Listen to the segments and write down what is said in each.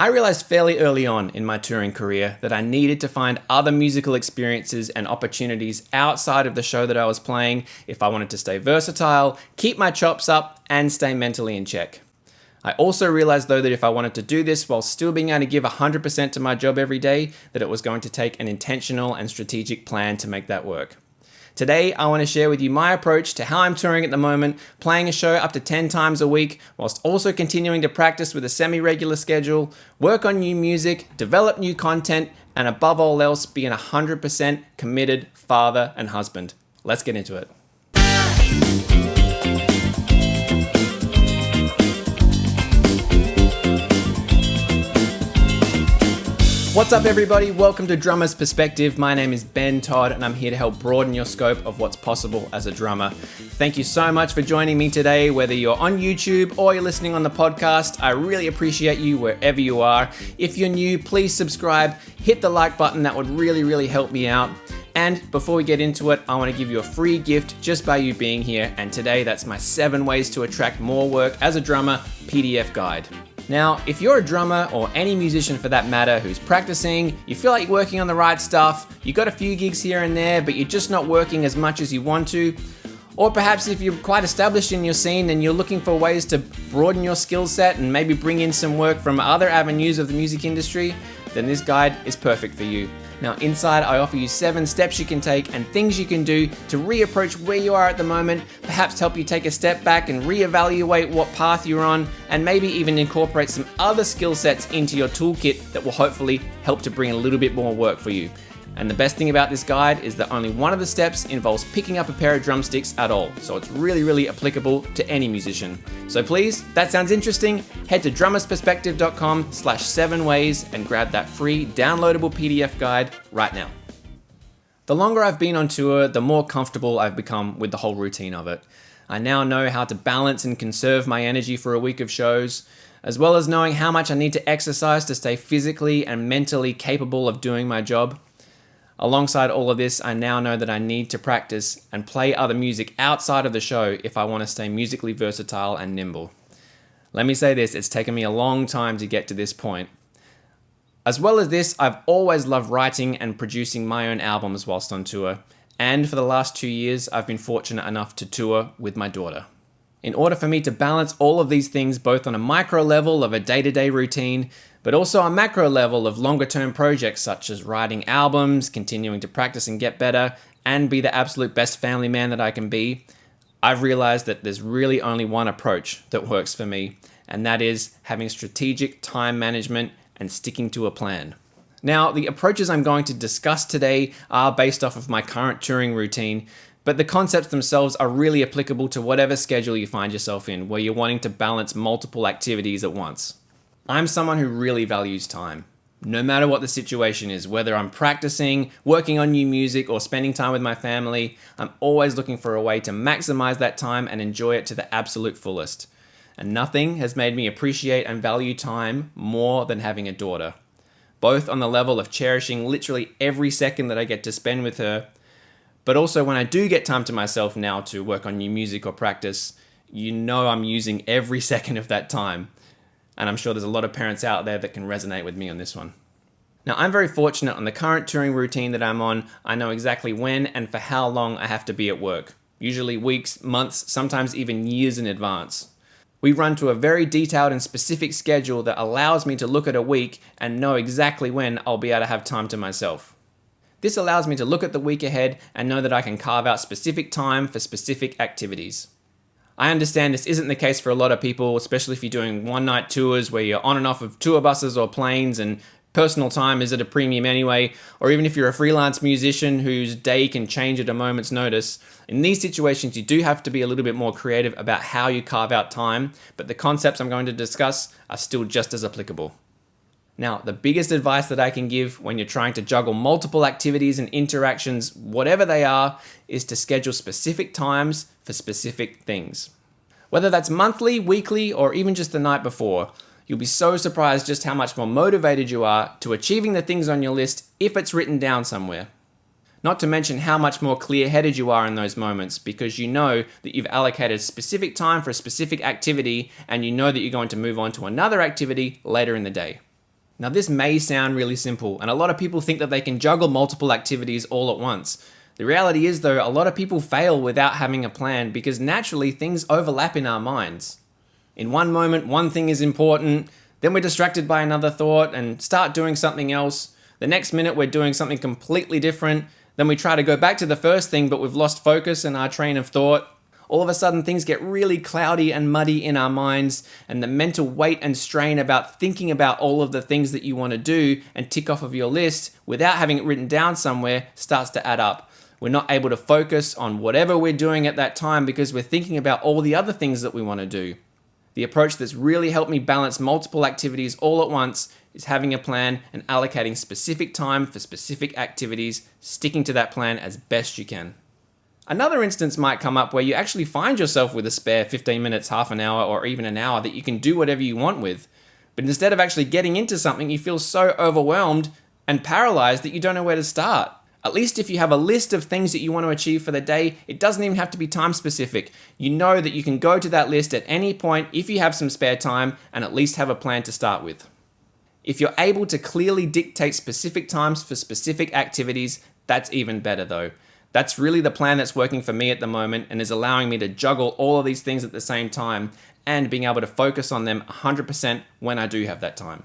I realized fairly early on in my touring career that I needed to find other musical experiences and opportunities outside of the show that I was playing if I wanted to stay versatile, keep my chops up, and stay mentally in check. I also realized though that if I wanted to do this while still being able to give 100% to my job every day, that it was going to take an intentional and strategic plan to make that work. Today, I want to share with you my approach to how I'm touring at the moment, playing a show up to 10 times a week, whilst also continuing to practice with a semi-regular schedule, work on new music, develop new content, and above all else, be an 100% committed father and husband. Let's get into it. What's up everybody, welcome to Drummer's Perspective. My name is Ben Todd and I'm here to help broaden your scope of what's possible as a drummer. Thank you so much for joining me today, whether you're on YouTube or you're listening on the podcast. I really appreciate you wherever you are. If you're new, please subscribe, hit the like button, that would really help me out. And before we get into it, I want to give you a free gift just by you being here. And today, that's my 7 ways to attract more work as a drummer PDF guide. Now, if you're a drummer or any musician for that matter who's practicing, you feel like you're working on the right stuff, you got a few gigs here and there, but you're just not working as much as you want to, or perhaps if you're quite established in your scene and you're looking for ways to broaden your skill set and maybe bring in some work from other avenues of the music industry, then this guide is perfect for you. Now inside I offer you 7 steps you can take and things you can do to reapproach where you are at the moment, perhaps help you take a step back and reevaluate what path you're on, and maybe even incorporate some other skill sets into your toolkit that will hopefully help to bring a little bit more work for you. And the best thing about this guide is that only one of the steps involves picking up a pair of drumsticks at all, so it's really applicable to any musician. So please, if that sounds interesting, head to drummersperspective.com/7 ways and grab that free downloadable PDF guide right now. The longer I've been on tour, the more comfortable I've become with the whole routine of it. I now know how to balance and conserve my energy for a week of shows, as well as knowing how much I need to exercise to stay physically and mentally capable of doing my job. Alongside all of this, I now know that I need to practice and play other music outside of the show if I want to stay musically versatile and nimble. Let me say this, it's taken me a long time to get to this point. As well as this, I've always loved writing and producing my own albums whilst on tour, and for the last 2 years, I've been fortunate enough to tour with my daughter. In order for me to balance all of these things, both on a micro level of a day-to-day routine, but also on a macro level of longer-term projects such as writing albums, continuing to practice and get better, and be the absolute best family man that I can be, I've realized that there's really only one approach that works for me, and that is having strategic time management and sticking to a plan. Now, the approaches I'm going to discuss today are based off of my current touring routine, but the concepts themselves are really applicable to whatever schedule you find yourself in, where you're wanting to balance multiple activities at once. I'm someone who really values time. No matter what the situation is, whether I'm practicing, working on new music, or spending time with my family, I'm always looking for a way to maximize that time and enjoy it to the absolute fullest. And nothing has made me appreciate and value time more than having a daughter. Both on the level of cherishing literally every second that I get to spend with her, but also when I do get time to myself now to work on new music or practice, you know I'm using every second of that time. And I'm sure there's a lot of parents out there that can resonate with me on this one. Now, I'm very fortunate on the current touring routine that I'm on. I know exactly when and for how long I have to be at work. Usually weeks, months, sometimes even years in advance. We run to a very detailed and specific schedule that allows me to look at a week and know exactly when I'll be able to have time to myself. This allows me to look at the week ahead and know that I can carve out specific time for specific activities. I understand this isn't the case for a lot of people, especially if you're doing one-night tours where you're on and off of tour buses or planes and personal time is at a premium anyway, or even if you're a freelance musician whose day can change at a moment's notice. In these situations, you do have to be a little bit more creative about how you carve out time, but the concepts I'm going to discuss are still just as applicable. Now, the biggest advice that I can give when you're trying to juggle multiple activities and interactions, whatever they are, is to schedule specific times for specific things. Whether that's monthly, weekly, or even just the night before, you'll be so surprised just how much more motivated you are to achieving the things on your list if it's written down somewhere. Not to mention how much more clear-headed you are in those moments because you know that you've allocated specific time for a specific activity and you know that you're going to move on to another activity later in the day. Now, this may sound really simple, and a lot of people think that they can juggle multiple activities all at once. The reality is, though, a lot of people fail without having a plan because naturally things overlap in our minds. In one moment, one thing is important, then we're distracted by another thought and start doing something else. The next minute, we're doing something completely different. Then we try to go back to the first thing, but we've lost focus in our train of thought. All of a sudden, things get really cloudy and muddy in our minds, and the mental weight and strain about thinking about all of the things that you want to do and tick off of your list without having it written down somewhere starts to add up. We're not able to focus on whatever we're doing at that time because we're thinking about all the other things that we want to do. The approach that's really helped me balance multiple activities all at once is having a plan and allocating specific time for specific activities, sticking to that plan as best you can. Another instance might come up where you actually find yourself with a spare 15 minutes, half an hour, or even an hour that you can do whatever you want with. But instead of actually getting into something, you feel so overwhelmed and paralyzed that you don't know where to start. At least if you have a list of things that you want to achieve for the day, it doesn't even have to be time specific. You know that you can go to that list at any point if you have some spare time and at least have a plan to start with. If you're able to clearly dictate specific times for specific activities, that's even better though. That's really the plan that's working for me at the moment and is allowing me to juggle all of these things at the same time and being able to focus on them 100% when I do have that time.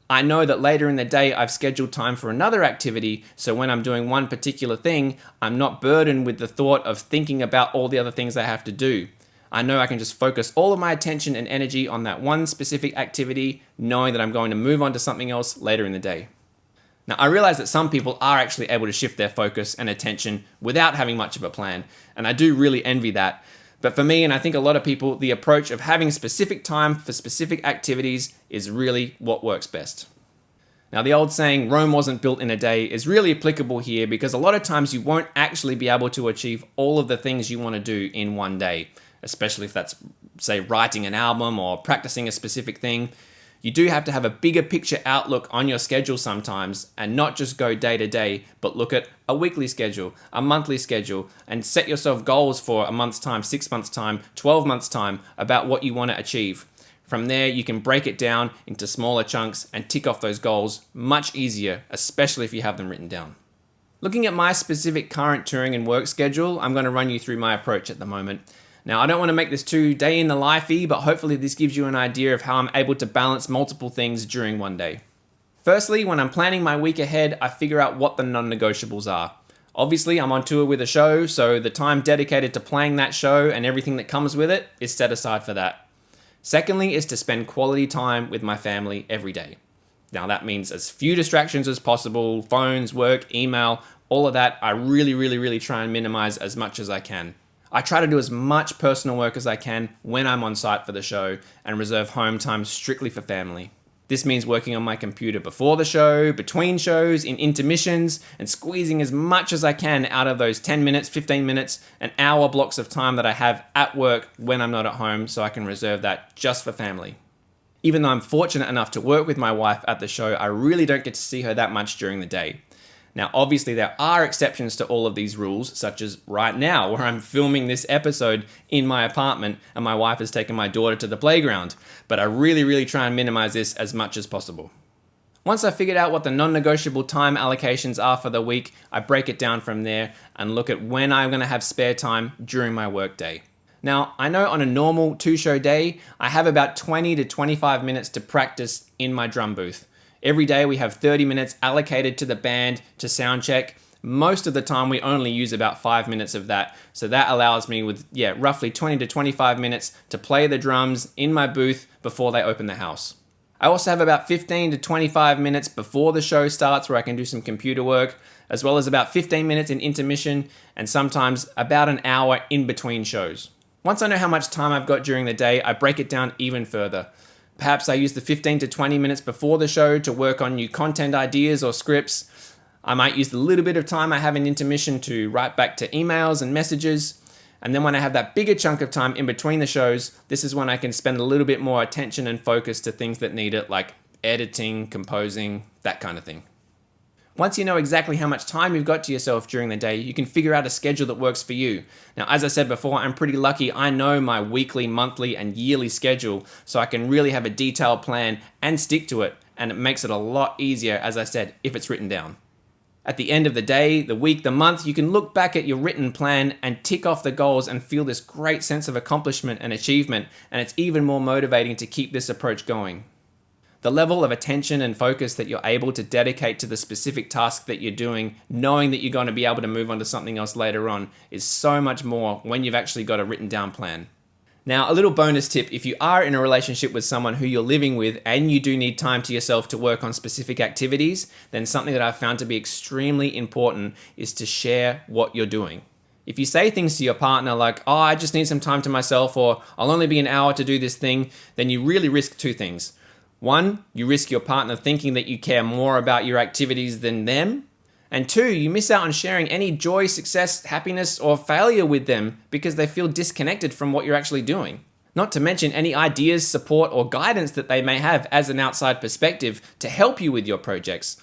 I know that later in the day I've scheduled time for another activity, so when I'm doing one particular thing, I'm not burdened with the thought of thinking about all the other things I have to do. I know I can just focus all of my attention and energy on that one specific activity, knowing that I'm going to move on to something else later in the day. Now, I realize that some people are actually able to shift their focus and attention without having much of a plan, and I do really envy that. But for me, and I think a lot of people, the approach of having specific time for specific activities is really what works best. Now, the old saying, Rome wasn't built in a day, is really applicable here because a lot of times you won't actually be able to achieve all of the things you want to do in one day, especially if that's, say, writing an album or practicing a specific thing. You do have to have a bigger picture outlook on your schedule sometimes and not just go day to day, but look at a weekly schedule, a monthly schedule, and set yourself goals for a month's time, 6 months' time, 12 months' time about what you want to achieve. From there, you can break it down into smaller chunks and tick off those goals much easier, especially if you have them written down. Looking at my specific current touring and work schedule, I'm going to run you through my approach at the moment. Now, I don't want to make this too day in the life-y, but hopefully this gives you an idea of how I'm able to balance multiple things during one day. Firstly, when I'm planning my week ahead, I figure out what the non-negotiables are. Obviously, I'm on tour with a show, so the time dedicated to playing that show and everything that comes with it is set aside for that. Secondly is to spend quality time with my family every day. Now, that means as few distractions as possible, phones, work, email, all of that, I really try and minimize as much as I can. I try to do as much personal work as I can when I'm on site for the show and reserve home time strictly for family. This means working on my computer before the show, between shows, in intermissions, and squeezing as much as I can out of those 10 minutes, 15 minutes, and hour blocks of time that I have at work when I'm not at home so I can reserve that just for family. Even though I'm fortunate enough to work with my wife at the show, I really don't get to see her that much during the day. Now, obviously, there are exceptions to all of these rules, such as right now, where I'm filming this episode in my apartment and my wife has taken my daughter to the playground. But I really try and minimize this as much as possible. Once I've figured out what the non-negotiable time allocations are for the week, I break it down from there and look at when I'm going to have spare time during my workday. Now, I know on a normal 2-show day, I have about 20 to 25 minutes to practice in my drum booth. Every day we have 30 minutes allocated to the band to sound check. Most of the time we only use about 5 minutes of that. So that allows me with, roughly 20 to 25 minutes to play the drums in my booth before they open the house. I also have about 15 to 25 minutes before the show starts where I can do some computer work, as well as about 15 minutes in intermission and sometimes about an hour in between shows. Once I know how much time I've got during the day, I break it down even further. Perhaps I use the 15 to 20 minutes before the show to work on new content ideas or scripts. I might use the little bit of time I have in intermission to write back to emails and messages. And then when I have that bigger chunk of time in between the shows, this is when I can spend a little bit more attention and focus to things that need it, like editing, composing, that kind of thing. Once you know exactly how much time you've got to yourself during the day, you can figure out a schedule that works for you. Now, as I said before, I'm pretty lucky. I know my weekly, monthly, and yearly schedule, so I can really have a detailed plan and stick to it and it makes it a lot easier, as I said, if it's written down. At the end of the day, the week, the month, you can look back at your written plan and tick off the goals and feel this great sense of accomplishment and achievement, and it's even more motivating to keep this approach going. The level of attention and focus that you're able to dedicate to the specific task that you're doing, knowing that you're going to be able to move on to something else later on, is so much more when you've actually got a written down plan. Now, a little bonus tip, if you are in a relationship with someone who you're living with and you do need time to yourself to work on specific activities, then something that I've found to be extremely important is to share what you're doing. If you say things to your partner like, oh, I just need some time to myself, or I'll only be an hour to do this thing, then you really risk two things. One, you risk your partner thinking that you care more about your activities than them. And two, you miss out on sharing any joy, success, happiness, or failure with them because they feel disconnected from what you're actually doing. Not to mention any ideas, support, or guidance that they may have as an outside perspective to help you with your projects.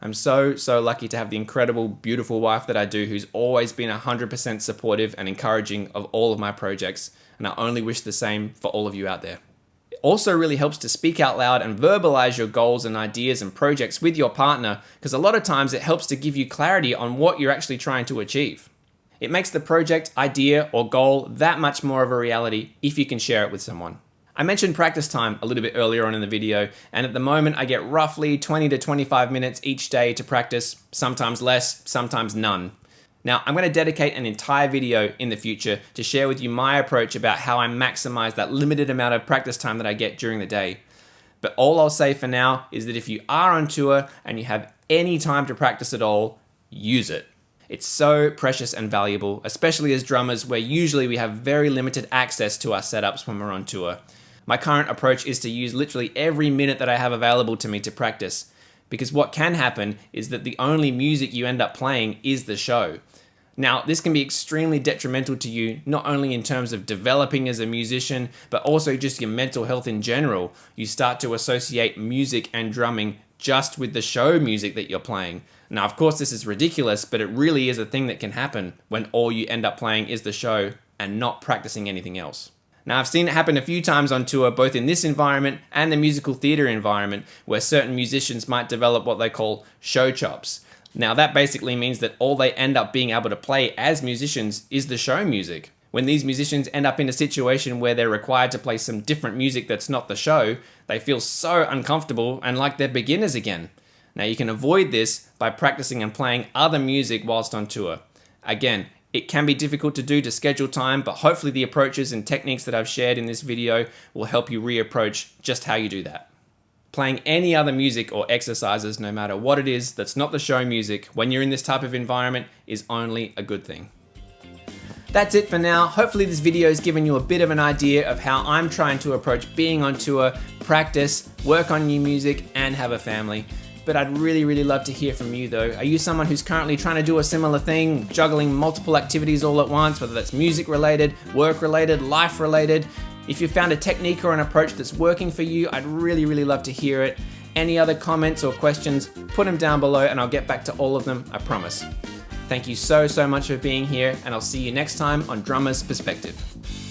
I'm so lucky to have the incredible, beautiful wife that I do who's always been 100% supportive and encouraging of all of my projects, and I only wish the same for all of you out there. It also really helps to speak out loud and verbalize your goals and ideas and projects with your partner, because a lot of times it helps to give you clarity on what you're actually trying to achieve. It makes the project, idea, or goal that much more of a reality if you can share it with someone. I mentioned practice time a little bit earlier on in the video, and at the moment I get roughly 20 to 25 minutes each day to practice, sometimes less, sometimes none. Now, I'm going to dedicate an entire video in the future to share with you my approach about how I maximize that limited amount of practice time that I get during the day. But all I'll say for now is that if you are on tour and you have any time to practice at all, use it. It's so precious and valuable, especially as drummers where usually we have very limited access to our setups when we're on tour. My current approach is to use literally every minute that I have available to me to practice, because what can happen is that the only music you end up playing is the show. Now, this can be extremely detrimental to you, not only in terms of developing as a musician, but also just your mental health in general. You start to associate music and drumming just with the show music that you're playing. Now, of course, this is ridiculous, but it really is a thing that can happen when all you end up playing is the show and not practicing anything else. Now, I've seen it happen a few times on tour, both in this environment and the musical theater environment, where certain musicians might develop what they call show chops. Now, that basically means that all they end up being able to play as musicians is the show music. When these musicians end up in a situation where they're required to play some different music that's not the show, they feel so uncomfortable and like they're beginners again. Now, you can avoid this by practicing and playing other music whilst on tour. Again, it can be difficult to do to schedule time, but hopefully the approaches and techniques that I've shared in this video will help you reapproach just how you do that. Playing any other music or exercises, no matter what it is, that's not the show music, when you're in this type of environment, is only a good thing. That's it for now. Hopefully this video has given you a bit of an idea of how I'm trying to approach being on tour, practice, work on new music, and have a family. But I'd really love to hear from you though. Are you someone who's currently trying to do a similar thing, juggling multiple activities all at once, whether that's music related, work related, life related? If you found a technique or an approach that's working for you, I'd really love to hear it. Any other comments or questions, put them down below and I'll get back to all of them, I promise. Thank you so much for being here, and I'll see you next time on Drummer's Perspective.